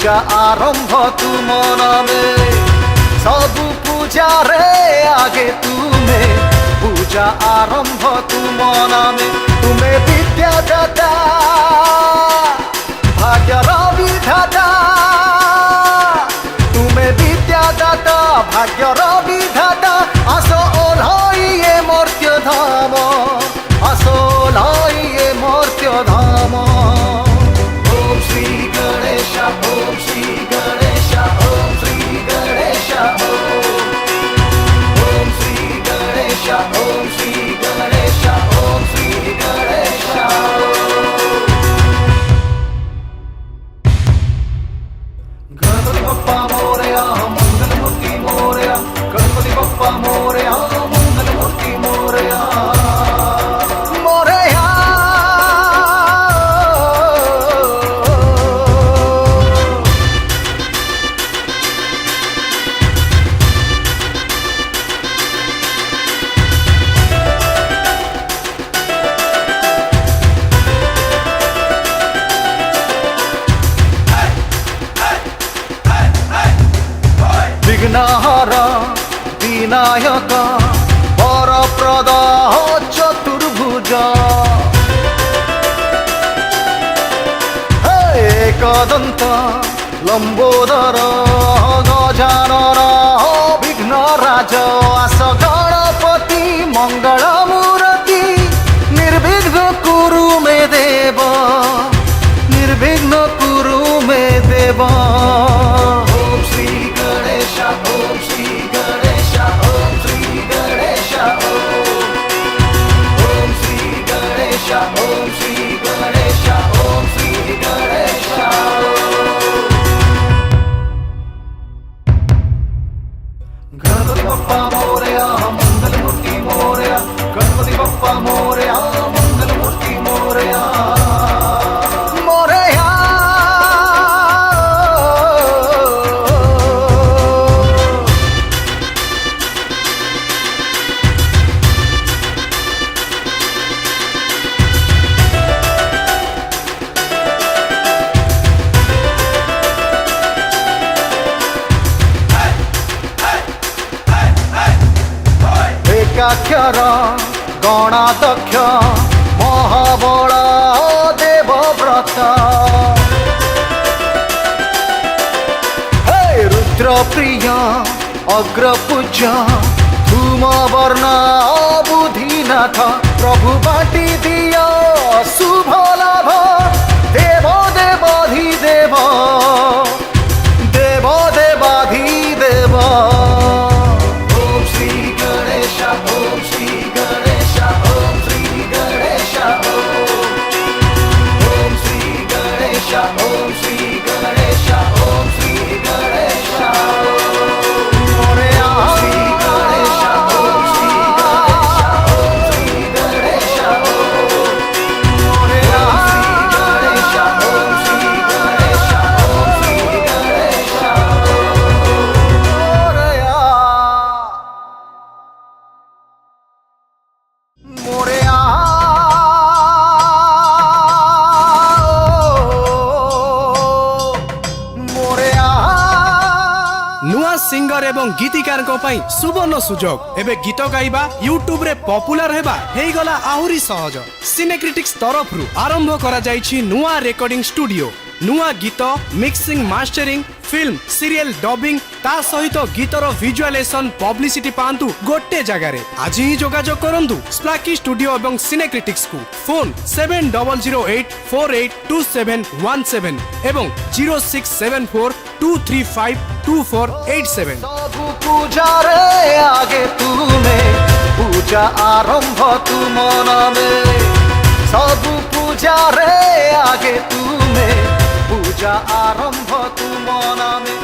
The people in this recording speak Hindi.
पूजा आरंभ तुम नामे सबु पूजा रे आगे तुमे पूजा आरंभ तुम नामे तुमे विद्यादाता भाग्यर विधाता तुमे विद्यादाता भाग्यर विधाता आसो ओल्हाइए मर्त्य धाम आसो ओल्हाइए मर्त्य धाम। ओम श्री गणेश ओम श्री गणेश ओम श्री गणेश ओम श्री गणेश ओम श्री गणेश ओम श्री गणेश। गणपति बप्पा मोरया मंगल मूर्ति मोरया गणपति बप्पा मोरया मंगल मूर्ति मोरया मोरया। विघ्नहर विनायक वरप्रद चतुर्भुज एकदंत लंबोदर गजानन विघ्नराज आस गणपति मंगल मूर्ति निर्विघ्न कुरु मे देव निर्विघ्न कुरु मे देव। ओम श्री गणेश ओम श्री गणेश ओम श्री गणेश ओम श्री गणेश ओम श्री गणेश ओम श्री गणेश। गणपति बप्पा मोरया मंगल मूर्ति मोरया गणपति बप्पा मोरया मंगल मूर्ति मोरया मोरया। एकाक्षर गणाध्यक्ष महाबल देवव्रत हे रुद्रप्रिय अग्रपूज्य धूमवर्ण बुधिनाथ प्रभु बाटी दिया शुभ लाभ देव देवाधिदेव देव देवाधिदेव। ओम श्री गणेश ओम श्री गणेश ओम श्री गणेश ओम श्री गणेश ओम श्री गणेश ओम श्री गणेश मोरया। श्री गणेश ओम श्री गणेश ओम श्री गणेश मोरया। श्री गणेश ओम श्री गणेश ओम श्री गणेश मोरया मोरया। नुआ सिंगर एवं गीतिकार सुवर्ण सुजोग एबे गीत गाइबा यूट्यूब रे पॉपुलर हेबा हेगला आहुरी सहज। सिनेक्रिटिक्स तरफ रु आरंभ करा जाइछि नुआ रेकॉर्डिंग स्टूडियो नुआ गीत mixing mastering film serial dubbing ता सहित गीतर विजुअलाइजेशन पब्लिसिटी पांतु गोटे जगह रे आज ही जोगाजोग करंतु स्प्लाकी स्टूडियो एवं सिनेक्रिटिक्स को फोन 7008482717 एवं 0674235247। सबु पूजा रे आगे तुमे पूजा आरंभ तुम नामे सबु पूजा रे आगे तुमे पूजा आरंभ तुम नामे।